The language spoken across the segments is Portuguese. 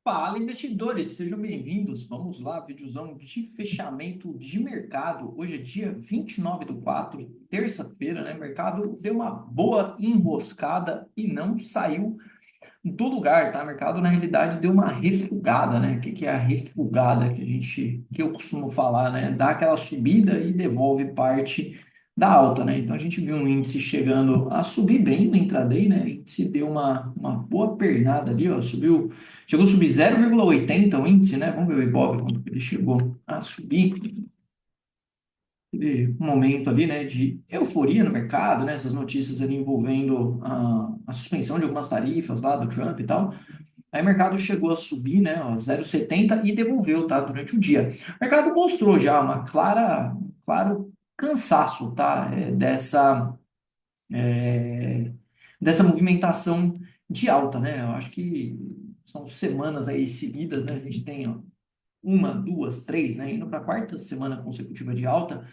Fala, investidores, sejam bem-vindos. Vamos lá, videozão de fechamento de mercado. Hoje é dia 29 do 4, terça-feira, né? O mercado deu uma boa enroscada e não saiu do lugar, tá? O mercado, na realidade, deu uma refugada, né? O que que é a refugada que eu costumo falar, né? Dá aquela subida e devolve parte da alta, né? Então, a gente viu um índice chegando a subir bem no intraday, né? O índice deu uma boa pernada ali, ó, chegou a subir 0,80 o índice, né? Vamos ver o Ibov, quando ele chegou a subir. Teve um momento ali, né, de euforia no mercado, né? Essas notícias ali envolvendo a suspensão de algumas tarifas lá do Trump e tal. Aí o mercado chegou a subir, né, ó, 0,70 e devolveu, tá, durante o dia. O mercado mostrou já um claro cansaço, tá, dessa movimentação de alta, né? Eu acho que são semanas aí seguidas, né? A gente tem ó, uma, duas, três, né? Indo para a quarta semana consecutiva de alta.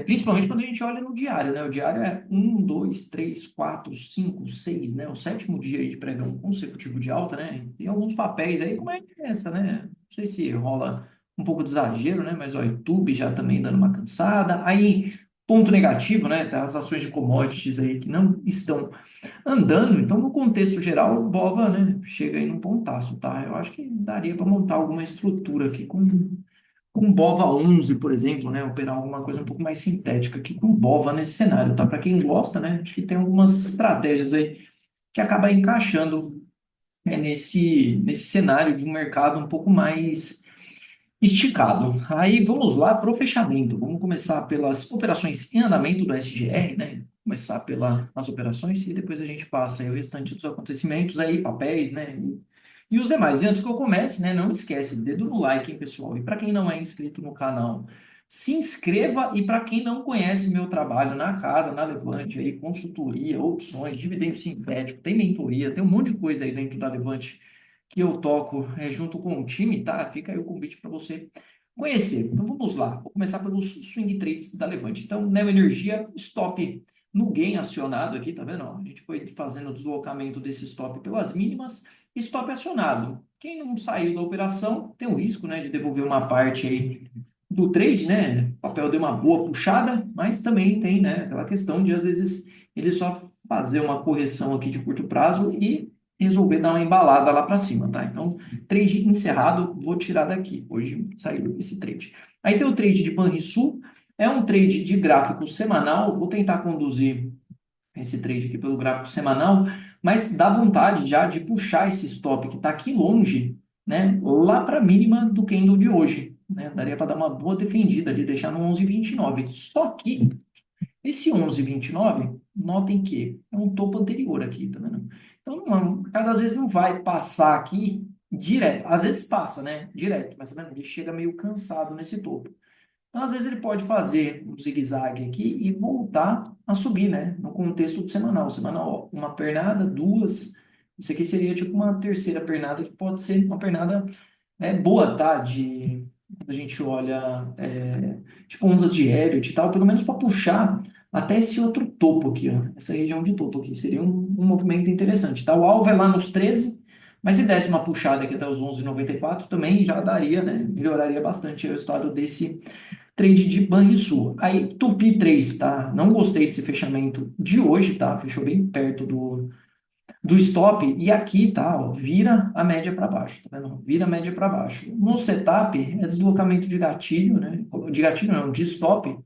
Principalmente quando a gente olha no diário, né? O diário é um, dois, três, quatro, cinco, seis, né? O sétimo dia aí de pregão consecutivo de alta, né? Tem alguns papéis aí, como é que é essa, né? Não sei se rola um pouco de exagero, né? Mas o YouTube já também dando uma cansada. Aí, ponto negativo, né? Tá as ações de commodities aí que não estão andando. Então, no contexto geral, o Bova, né? Chega aí num pontaço, tá? Eu acho que daria para montar alguma estrutura aqui com Bova 11, por exemplo, né? Operar alguma coisa um pouco mais sintética aqui com Bova nesse cenário, tá? Para quem gosta, né? Acho que tem algumas estratégias aí que acaba encaixando nesse cenário de um mercado um pouco mais esticado. Aí vamos lá para o fechamento. Vamos começar pelas operações em andamento do SGR, né? Começar pelas operações e depois a gente passa aí o restante dos acontecimentos aí, papéis, né? E os demais. E antes que eu comece, né? Não esquece, dedo no like, hein, pessoal? E para quem não é inscrito no canal, se inscreva. E para quem não conhece meu trabalho na casa, na Levante, aí, consultoria, opções, dividendo sintético, tem mentoria, tem um monte de coisa aí dentro da Levante que eu toco junto com o time, tá? Fica aí o convite para você conhecer. Então vamos lá. Vou começar pelos swing trades da Levante. Então, Neo Energia, stop no gain acionado aqui, tá vendo? Ó, a gente foi fazendo o deslocamento desse stop pelas mínimas, stop acionado. Quem não saiu da operação tem o risco, né, de devolver uma parte aí do trade, né? O papel deu uma boa puxada, mas também tem, né, aquela questão de às vezes ele só fazer uma correção aqui de curto prazo e resolver dar uma embalada lá para cima, tá? Então, trade encerrado, vou tirar daqui. Hoje saiu esse trade. Aí tem o trade de Banrisul, é um trade de gráfico semanal, vou tentar conduzir esse trade aqui pelo gráfico semanal, mas dá vontade já de puxar esse stop que está aqui longe, né, lá para a mínima do candle de hoje, né? Daria para dar uma boa defendida ali, deixar no 11,29. Só que esse 11,29, notem que é um topo anterior aqui, tá vendo? Então, cada vezes não vai passar aqui direto. Às vezes passa, né? Direto, mas tá vendo? Ele chega meio cansado nesse topo. Então, às vezes ele pode fazer um zigue-zague aqui e voltar a subir, né? No contexto do semanal. Semanal, ó, uma pernada, duas. Isso aqui seria tipo uma terceira pernada, que pode ser uma pernada boa, tá? Quando a gente olha, tipo ondas de Elliott e tal, pelo menos para puxar até esse outro topo aqui, ó. Essa região de topo aqui. Seria um movimento interessante, tá? O alvo é lá nos 13, mas se desse uma puxada aqui até os 11,94, também já daria, né? Melhoraria bastante o estado desse trade de Banrisul. Aí, Tupi 3, tá? Não gostei desse fechamento de hoje, tá? Fechou bem perto do stop. E aqui, tá? Ó, vira a média para baixo, tá vendo? Vira a média para baixo. No setup, é deslocamento de gatilho, né? De gatilho não, de stop.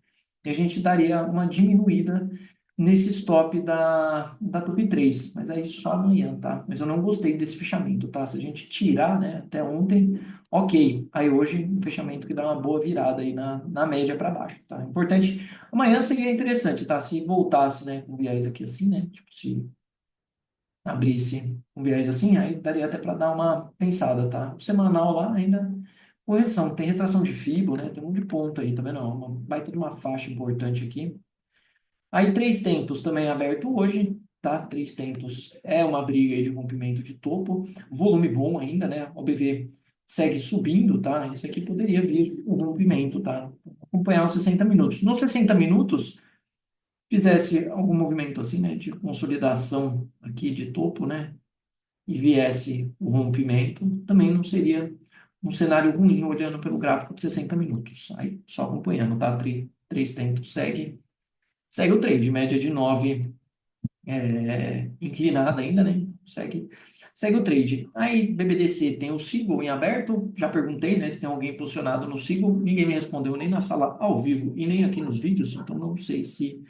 E a gente daria uma diminuída nesse stop da Tupi 3. Mas aí só amanhã, tá? Mas eu não gostei desse fechamento, tá? Se a gente tirar, né, até ontem, ok. Aí hoje, um fechamento que dá uma boa virada aí na média para baixo, tá? Importante. Amanhã seria interessante, tá? Se voltasse, né, com viés aqui assim, né? Tipo, se abrisse um viés assim, aí daria até para dar uma pensada, tá? O semanal lá ainda correção, tem retração de Fibo, né? Tem um monte de ponto aí, tá vendo? Uma baita de uma faixa importante aqui. Aí três tentos também aberto hoje, tá? Três tentos é uma briga aí de rompimento de topo, volume bom ainda, né? O BV segue subindo, tá? Esse aqui poderia vir o rompimento, tá? Acompanhar os 60 minutos. Nos 60 minutos, fizesse algum movimento assim, né? De consolidação aqui de topo, né? e viesse o rompimento, também não seria um cenário ruim olhando pelo gráfico de 60 minutos. Aí, só acompanhando, tá? Três tentos segue o trade, média de 9 inclinada ainda, né? Segue o trade. Aí, BBDC tem o Sigo em aberto. Já perguntei, né, se tem alguém posicionado no Sigo. Ninguém me respondeu nem na sala ao vivo e nem aqui nos vídeos, então não sei se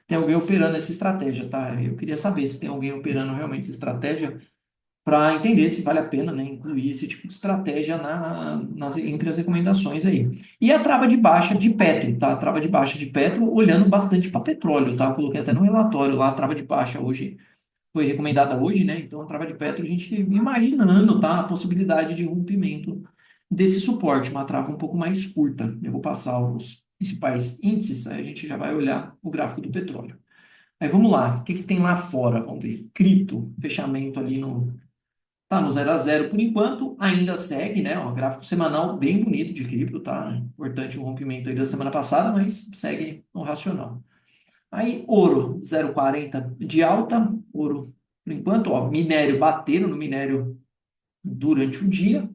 tem alguém operando essa estratégia, tá? Eu queria saber se tem alguém operando realmente essa estratégia para entender se vale a pena, né, incluir esse tipo de estratégia entre as recomendações aí. E a trava de baixa de Petro, tá? A trava de baixa de Petro olhando bastante para petróleo, tá? Eu coloquei até no relatório lá, a trava de baixa hoje foi recomendada hoje, né? Então, a trava de Petro, a gente imaginando, tá? A possibilidade de rompimento desse suporte, uma trava um pouco mais curta. Eu vou passar os principais índices, aí a gente já vai olhar o gráfico do petróleo. Aí vamos lá, o que que tem lá fora? Vamos ver. Cripto, fechamento ali tá no 0 a 0 por enquanto, ainda segue, né? Ó, gráfico semanal bem bonito de cripto, tá? Importante o rompimento aí da semana passada, mas segue no racional. Aí, ouro, 0,40 de alta, ouro, por enquanto, ó, minério bateram no minério durante o dia,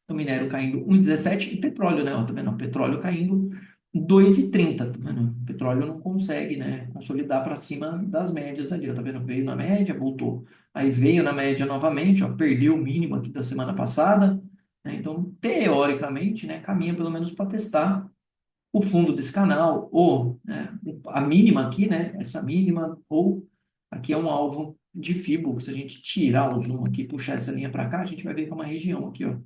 o minério caindo 1,17 e petróleo, né? Ó, tá vendo? O petróleo caindo 2,30, tá vendo? O petróleo não consegue, né, consolidar para cima das médias ali, ó, tá vendo? Veio na média, voltou. Aí veio na média novamente, ó, perdeu o mínimo aqui da semana passada, né? Então, teoricamente, né, caminha pelo menos para testar o fundo desse canal, ou né, a mínima aqui, né, essa mínima, ou aqui é um alvo de Fibo, se a gente tirar o zoom aqui, puxar essa linha para cá, a gente vai ver que é uma região aqui, ó,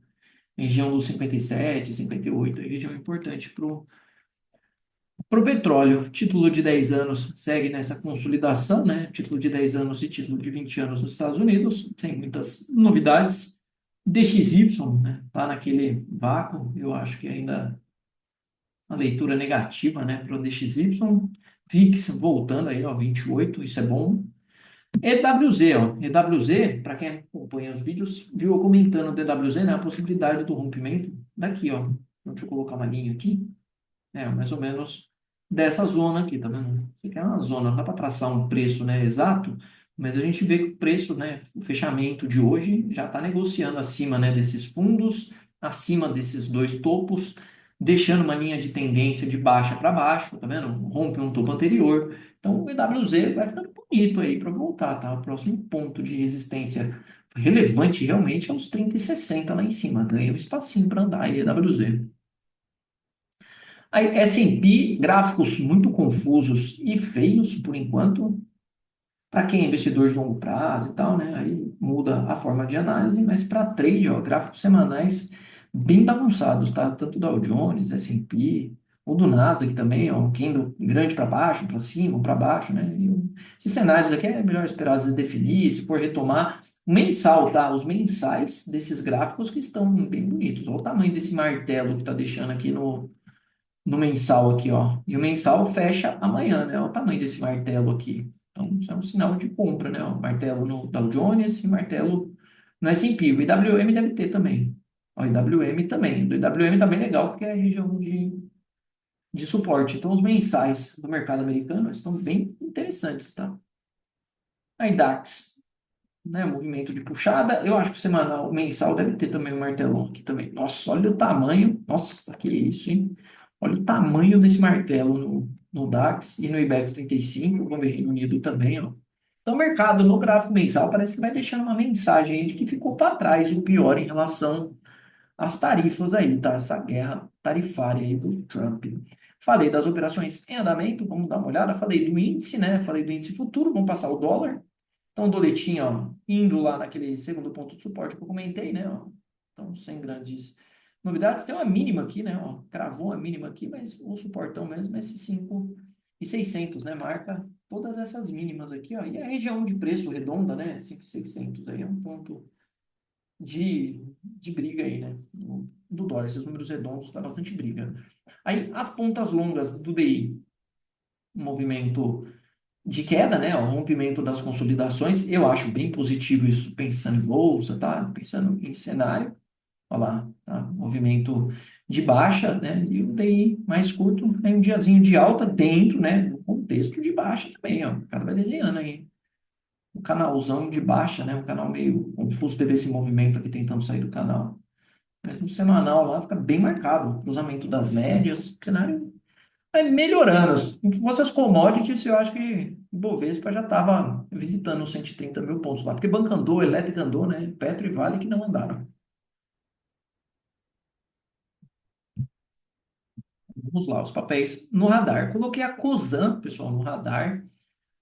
região dos 57, 58, é região importante para o petróleo. Título de 10 anos segue nessa consolidação, né, título de 10 anos e título de 20 anos nos Estados Unidos, sem muitas novidades. DXY, né, tá naquele vácuo, eu acho que ainda uma leitura negativa, né, para o DXY. VIX voltando aí, ó, 28, isso é bom. EWZ, ó, EWZ, para quem acompanha os vídeos, viu eu comentando o DWZ, né, a possibilidade do rompimento daqui, ó. Deixa eu colocar uma linha aqui, mais ou menos dessa zona aqui, tá vendo? Isso aqui é uma zona, não dá para traçar um preço, né, exato, mas a gente vê que o preço, né, o fechamento de hoje já está negociando acima, né, desses fundos, acima desses dois topos, deixando uma linha de tendência de baixa para baixo, tá vendo? Rompe um topo anterior. Então, o EWZ vai ficando bonito aí para voltar, tá? O próximo ponto de resistência relevante realmente é os 30,60 lá em cima. Ganha um espacinho para andar aí, EWZ. Aí, S&P, gráficos muito confusos e feios por enquanto. Para quem é investidor de longo prazo e tal, né? Aí muda a forma de análise, mas para trade, ó, gráficos semanais bem bagunçados, tá? Tanto do Dow Jones, S&P, ou do Nasdaq também, ó, um candle grande para baixo, para cima, para baixo, né? Esses cenários aqui é melhor esperar às vezes definir, se for retomar o mensal, tá? Os mensais desses gráficos que estão bem bonitos. Olha o tamanho desse martelo que está deixando aqui no mensal aqui, ó. E o mensal fecha amanhã, né? Olha o tamanho desse martelo aqui. Então, isso é um sinal de compra, né? Ó, martelo no Dow Jones e martelo no S&P. O IWM deve ter também. Ó, o IWM também. O IWM também é legal porque é a região de suporte. Então, os mensais do mercado americano estão bem interessantes, tá? Aí, DAX, né? Movimento de puxada. Eu acho que o semanal, o mensal deve ter também um martelão aqui também. Nossa, olha o tamanho. Nossa, que isso, hein? Olha o tamanho desse martelo no DAX e no IBEX 35, no Reino Unido também, ó. Então, o mercado no gráfico mensal parece que vai deixando uma mensagem aí de que ficou para trás o pior em relação às tarifas aí, tá? Essa guerra tarifária aí do Trump. Falei das operações em andamento, vamos dar uma olhada. Falei do índice, né? Falei do índice futuro, vamos passar o dólar. Então, o doletinho, ó, indo lá naquele segundo ponto de suporte que eu comentei, né? Ó, então, sem grandes novidades. Tem uma mínima aqui, né? Ó, cravou a mínima aqui, mas o suportão mesmo é esse 5.600, né? Marca todas essas mínimas aqui, ó. E a região de preço redonda, né? 5.600 aí é um ponto de briga aí, né? Do dólar. Esses números redondos dá bastante briga. Aí, as pontas longas do DI, movimento de queda, né? O rompimento das consolidações, eu acho bem positivo isso, pensando em bolsa, tá? Pensando em cenário, olha lá, tá? Movimento de baixa, né? E o DI mais curto, é um diazinho de alta dentro, né? Do contexto de baixa também, ó. O cara vai desenhando aí. o canalzão de baixa, né? Um canal meio confuso, teve esse movimento aqui tentando sair do canal. Mas no semanal lá fica bem marcado, o cruzamento das médias, o cenário vai melhorando. Se fosse as commodities, eu acho que o Bovespa já estava visitando os 130 mil pontos lá, porque banca andou, elétrica andou, né? Petro e Vale que não andaram. Vamos lá, os papéis no radar. Coloquei a Cosan, pessoal, no radar.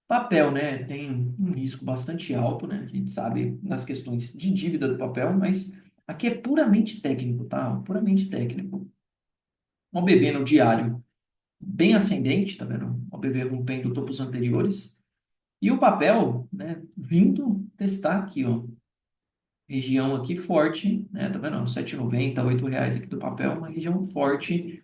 Papel, né? Tem um risco bastante alto, né? A gente sabe das questões de dívida do papel, mas aqui é puramente técnico, tá? Puramente técnico. O BV no diário bem ascendente, tá vendo? O BV rompendo topos anteriores. E o papel, né, vindo testar aqui, ó, região aqui forte, né, tá vendo? 7,90, R$ 8 aqui do papel, uma região forte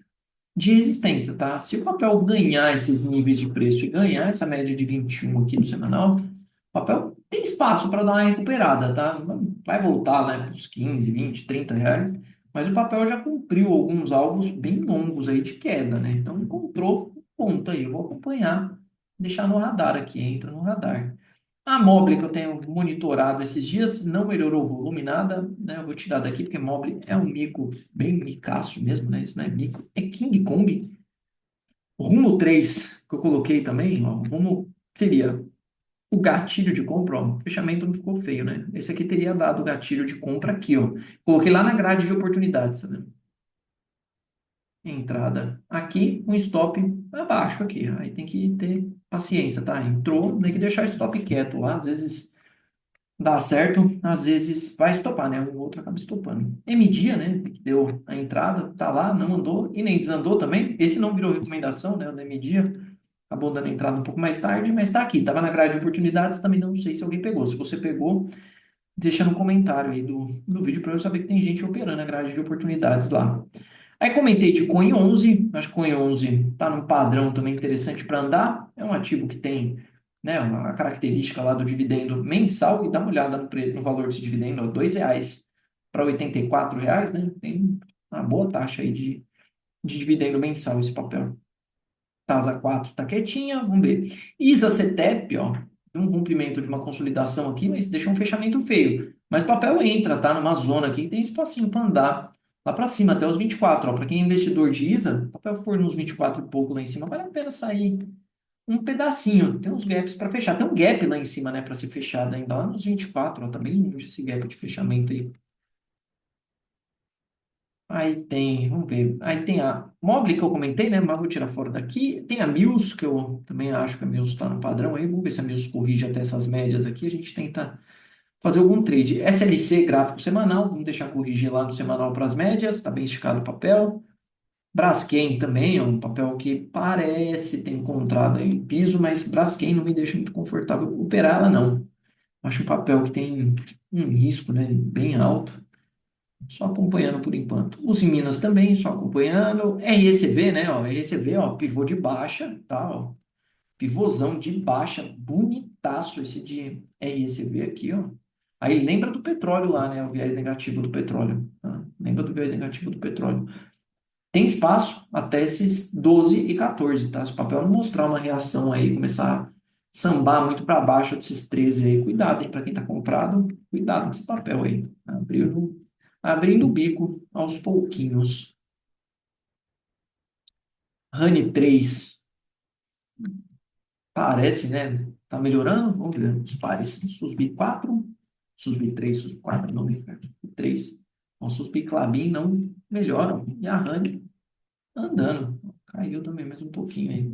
de resistência, tá? Se o papel ganhar esses níveis de preço e ganhar essa média de 21 aqui no semanal, o papel tem espaço para dar uma recuperada, tá? Vai voltar lá para os 15, 20, R$ 30, mas o papel já cumpriu alguns alvos bem longos aí de queda, né? Então encontrou um ponto aí, eu vou acompanhar, deixar no radar aqui, entra no radar. A Mobile que eu tenho monitorado esses dias não melhorou o volume, nada, né? Eu vou tirar daqui porque Mobile é um mico, bem micaço mesmo, né? Isso não é mico, é King Kong. O Rumo 3 que eu coloquei também, ó, o Rumo seria o gatilho de compra, ó, o fechamento não ficou feio, né? Esse aqui teria dado o gatilho de compra aqui, ó. Coloquei lá na grade de oportunidades, tá vendo? Entrada aqui, um stop abaixo aqui. Aí tem que ter paciência, tá? Entrou, tem que deixar o stop quieto lá, às vezes dá certo, às vezes vai estopar, né? Um outro acaba estopando. M-Dia, né? Que deu a entrada, tá lá, não andou e nem desandou também. Esse não virou recomendação, né? O da M-Dia acabou dando a entrada um pouco mais tarde, mas tá aqui. Tava na grade de oportunidades, também não sei se alguém pegou. Se você pegou, deixa no comentário aí do vídeo para eu saber que tem gente operando a grade de oportunidades lá. Aí comentei de Coin 11, acho que Coin 11 está num padrão também interessante para andar. É um ativo que tem, né, uma característica lá do dividendo mensal e dá uma olhada no valor desse dividendo, ó, R$ 2 para R$ 84, né? Tem uma boa taxa aí de dividendo mensal esse papel. TASA 4 tá quietinha, vamos ver. ISA CETEP, ó, um rompimento de uma consolidação aqui, mas deixou um fechamento feio. Mas o papel entra, tá? Numa zona aqui que tem espacinho para andar lá para cima, até os 24, ó. Para quem é investidor de ISA, o papel for nos 24 e pouco lá em cima, vale a pena sair um pedacinho. Tem uns gaps para fechar. Tem um gap lá em cima, né, para ser fechado ainda lá nos 24, ó. Tá bem longe esse gap de fechamento aí. Aí tem, vamos ver. Aí tem a Mobile que eu comentei, né? Mas vou tirar fora daqui. Tem a Mills, que eu também acho que a Mills está no padrão aí. Vamos ver se a Mills corrige até essas médias aqui. A gente tenta fazer algum trade. SLC, gráfico semanal. Vamos deixar corrigir lá no semanal para as médias. Está bem esticado o papel. Braskem também é um papel que parece ter encontrado aí piso, mas Braskem não me deixa muito confortável operar ela, não. Acho um papel que tem um risco, né, bem alto. Só acompanhando por enquanto. Os em Minas também, só acompanhando. RCV, né? Ó, RCV, ó, pivô de baixa, tá? Ó, pivôzão de baixa, bonitaço esse de RCV aqui, ó. Aí lembra do petróleo lá, né? O viés negativo do petróleo, tá? Lembra do viés negativo do petróleo. Tem espaço até esses 12 e 14, tá? Se o papel não mostrar uma reação aí, começar a sambar muito para baixo desses 13 aí, cuidado, hein? Para quem tá comprado, cuidado com esse papel aí. Abrindo o bico aos pouquinhos. Honey 3 parece, né? Tá melhorando. Vamos ver os pares. Susbi 4, Susbi 3, Susbi 4, não, Susbi 3. O Susbi Clabin não melhoram. E a Honey andando. Caiu também mais um pouquinho aí.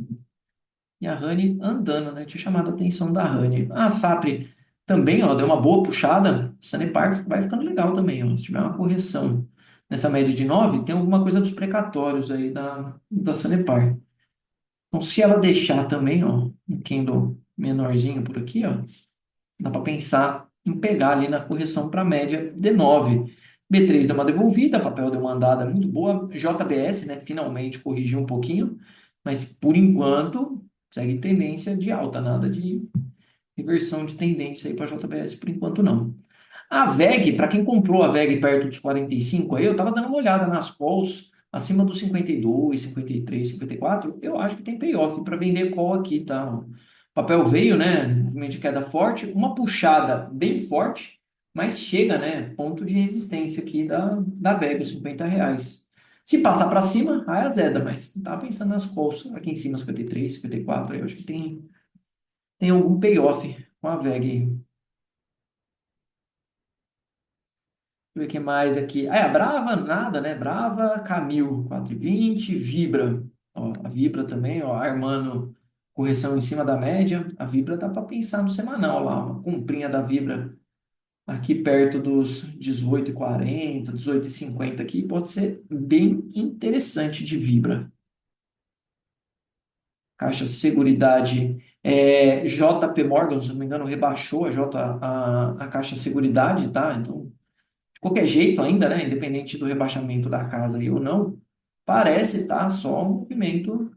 E a Honey andando, né? Tinha chamado a atenção da Honey. A Sapri também, ó, deu uma boa puxada. Sanepar vai ficando legal também, ó. Se tiver uma correção nessa média de 9 tem alguma coisa dos precatórios aí da Sanepar. Então, se ela deixar também, ó, um candle menorzinho por aqui, ó, dá para pensar em pegar ali na correção para a média de 9. B3 deu uma devolvida, papel deu uma andada muito boa. JBS, né, finalmente corrigiu um pouquinho, mas por enquanto segue tendência de alta, nada de reversão de tendência aí para JBS por enquanto não. A VEG, para quem comprou a VEG perto dos 45, aí eu estava dando uma olhada nas calls acima dos 52, 53, 54, eu acho que tem payoff para vender call aqui, tá? papel veio, né, movimento de queda forte, uma puxada bem forte, mas chega, né, ponto de resistência aqui da Vega, R$ 50. Se passar para cima, aí azeda, mas tá pensando nas calls aqui em cima, 53, 54, aí eu acho que tem algum payoff com a Vega aí. Deixa eu ver o que mais aqui. Ah, é, a Brava, nada, né? Brava, Camil, 4,20. Vibra. Ó, a Vibra também, ó, armando correção em cima da média. A Vibra dá para pensar no semanal lá, uma comprinha da Vibra aqui perto dos 18,40, 18,50 aqui, pode ser bem interessante de Vibra. Caixa Seguridade, JP Morgan, se não me engano, rebaixou a Caixa Seguridade, tá? Então, de qualquer jeito ainda, né, independente do rebaixamento da casa aí ou não, parece estar só um movimento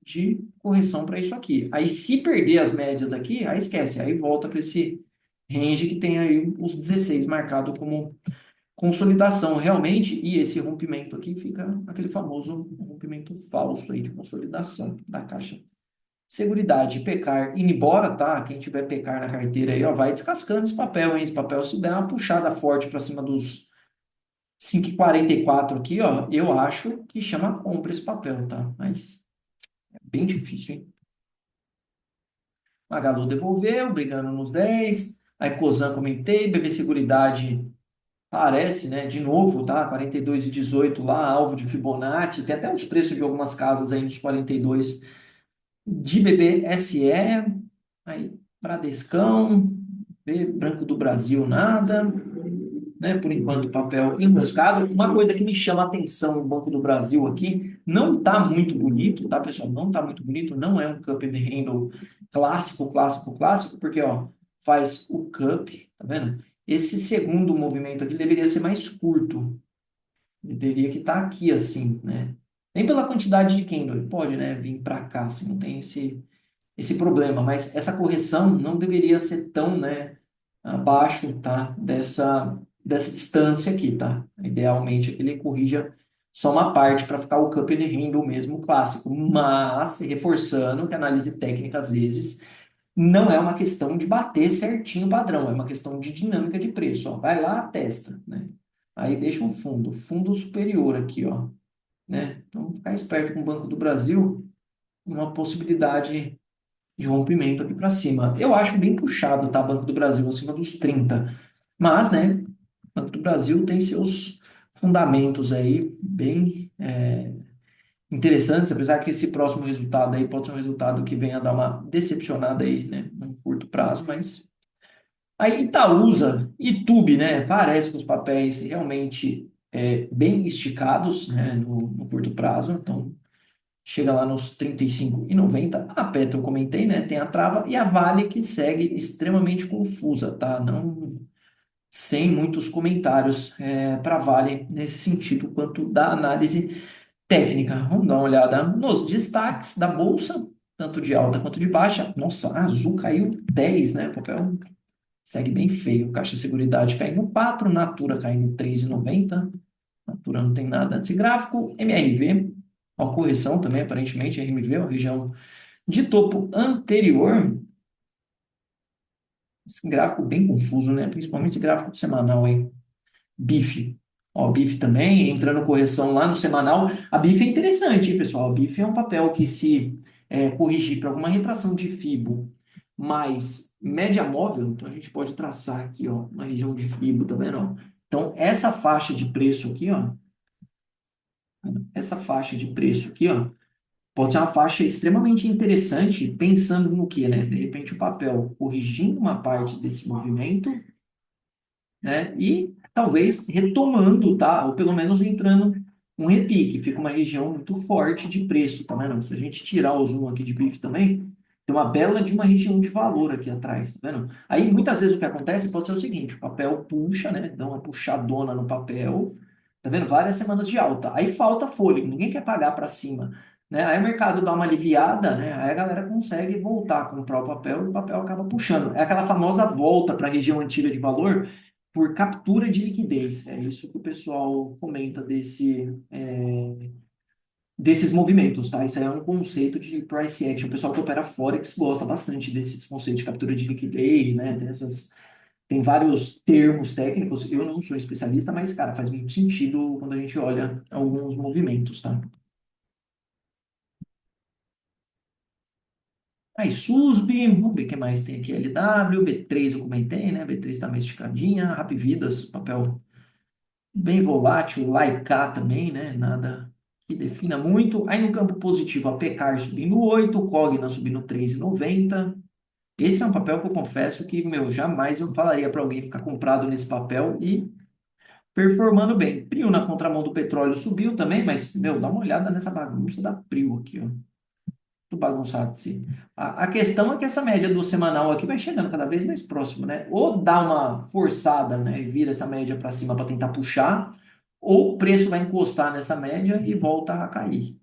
de correção para isso aqui. Aí se perder as médias aqui, aí esquece, aí volta para esse range que tem aí os 16 marcado como consolidação realmente, e esse rompimento aqui fica aquele famoso rompimento falso aí de consolidação da caixa. Seguridade, pecar, indo embora, tá? Quem tiver pecar na carteira aí, ó, vai descascando esse papel, hein? Esse papel, se der uma puxada forte para cima dos 5,44 aqui, ó, eu acho que chama compra esse papel, tá? Mas é bem difícil, hein? Magalu devolveu, brigando nos 10. A Ecosan comentei, BB Seguridade parece, né? De novo, tá? 42,18 lá, alvo de Fibonacci. Tem até os preços de algumas casas aí nos 42 de BBSE. Aí, Bradescão, Banco do Brasil, nada, né? Por enquanto, papel enroscado. Uma coisa que me chama a atenção no Banco do Brasil aqui, não está muito bonito, tá, pessoal? Não está muito bonito, não é um cup and handle clássico, clássico, clássico, porque, ó, faz o cup, tá vendo? Esse segundo movimento aqui deveria ser mais curto. Ele teria que estar aqui, assim, né? Nem pela quantidade de candle, ele pode, né, vir para cá, assim, não tem esse problema, mas essa correção não deveria ser tão, né, abaixo, tá, dessa distância aqui, tá? Idealmente, que ele corrija só uma parte para ficar o cup and handle mesmo clássico, mas reforçando que a análise técnica, às vezes, não é uma questão de bater certinho o padrão, é uma questão de dinâmica de preço, ó. Vai lá, testa, né? Aí deixa um fundo superior aqui, ó, né? Então, ficar esperto com o Banco do Brasil, uma possibilidade de rompimento aqui para cima. Eu acho bem puxado, tá? Banco do Brasil acima dos 30. Mas, né, Banco do Brasil tem seus fundamentos aí bem interessantes, apesar que esse próximo resultado aí pode ser um resultado que venha a dar uma decepcionada aí, né, num curto prazo, mas aí Itaúsa, Itube, né, parece que os papéis realmente bem esticados, né, no curto prazo, então chega lá nos 35,90. A Petro eu comentei, né? Tem a trava e a Vale que segue extremamente confusa, tá? Não sem muitos comentários para Vale nesse sentido quanto da análise técnica. Vamos dar uma olhada nos destaques da bolsa, tanto de alta quanto de baixa. Nossa, a Azul caiu 10, né? O papel segue bem feio. Caixa Seguridade caindo 4, Natura caindo 3,90. Natura não tem nada desse gráfico. MRV, uma correção também, aparentemente, RMV, a região de topo anterior. Esse gráfico bem confuso, né? Principalmente esse gráfico semanal aí. BIF. Ó, BIF também, entrando correção lá no semanal. A BIF é interessante, hein, pessoal? A BIF é um papel que se corrigir para alguma retração de FIBO mais média móvel, então a gente pode traçar aqui, ó, uma região de FIBO, tá vendo? Ó? Então, essa faixa de preço aqui, ó, essa faixa de preço aqui, ó, pode ser uma faixa extremamente interessante, pensando no que, né? De repente, o papel corrigindo uma parte desse movimento, né? E talvez retomando, tá? Ou pelo menos entrando um repique, fica uma região muito forte de preço, tá vendo? Se a gente tirar o zoom aqui de BIF também, tem uma bela de uma região de valor aqui atrás, tá vendo? Aí muitas vezes o que acontece pode ser o seguinte: o papel puxa, né? Dá uma puxadona no papel, tá vendo? Várias semanas de alta. Aí falta fôlego, ninguém quer pagar para cima. Né? Aí o mercado dá uma aliviada, né? Aí a galera consegue voltar a comprar o papel e o papel acaba puxando. É aquela famosa volta para a região antiga de valor por captura de liquidez. É isso que o pessoal comenta desses movimentos, tá? Isso aí é um conceito de price action. O pessoal que opera Forex gosta bastante desses conceitos de captura de liquidez, né? Tem vários termos técnicos. Eu não sou especialista, mas, cara, faz muito sentido quando a gente olha alguns movimentos, tá? Aí, SUSB, vamos ver o que mais tem aqui. LW, B3 eu comentei, né? B3 tá mais esticadinha. Rapvidas, papel bem volátil. Laika também, né? Nada que defina muito. Aí no campo positivo, a Peccar subindo 8, Cogna subindo 3,90. Esse é um papel que eu confesso que, meu, jamais eu falaria para alguém ficar comprado nesse papel e performando bem. Prio na contramão do petróleo subiu também, mas, meu, dá uma olhada nessa bagunça da Prio aqui, ó. Tudo bagunçado assim. A questão é que essa média do semanal aqui vai chegando cada vez mais próximo, né? Ou dá uma forçada, né, e vira essa média para cima para tentar puxar, ou o preço vai encostar nessa média e volta a cair.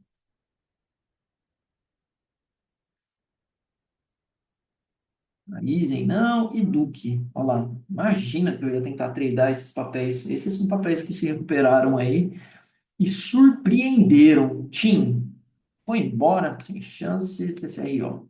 Raizen não, e Duque. Olha lá, imagina que eu ia tentar tradear esses papéis. Esses são papéis que se recuperaram aí e surpreenderam. Tim, foi embora, sem chance. Esse aí, ó.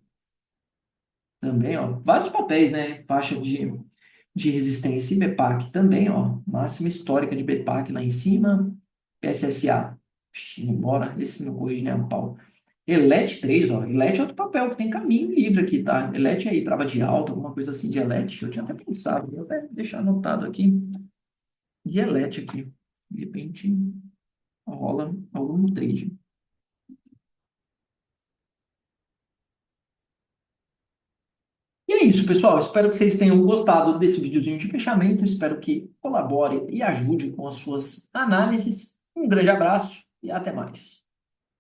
Também, ó. Vários papéis, né? Faixa de resistência e BPAC também, ó. Máxima histórica de BPAC lá em cima. PSSA. Ixi, embora. Esse não corrige nem a pau. Elet 3, ó. Elet é outro papel que tem caminho livre aqui, tá? Elet aí, trava de alta, alguma coisa assim de Elet. Eu tinha até pensado, vou até deixar anotado aqui. De Elet aqui. De repente, rola algum trade. E é isso, pessoal. Espero que vocês tenham gostado desse videozinho de fechamento. Espero que colabore e ajude com as suas análises. Um grande abraço e até mais.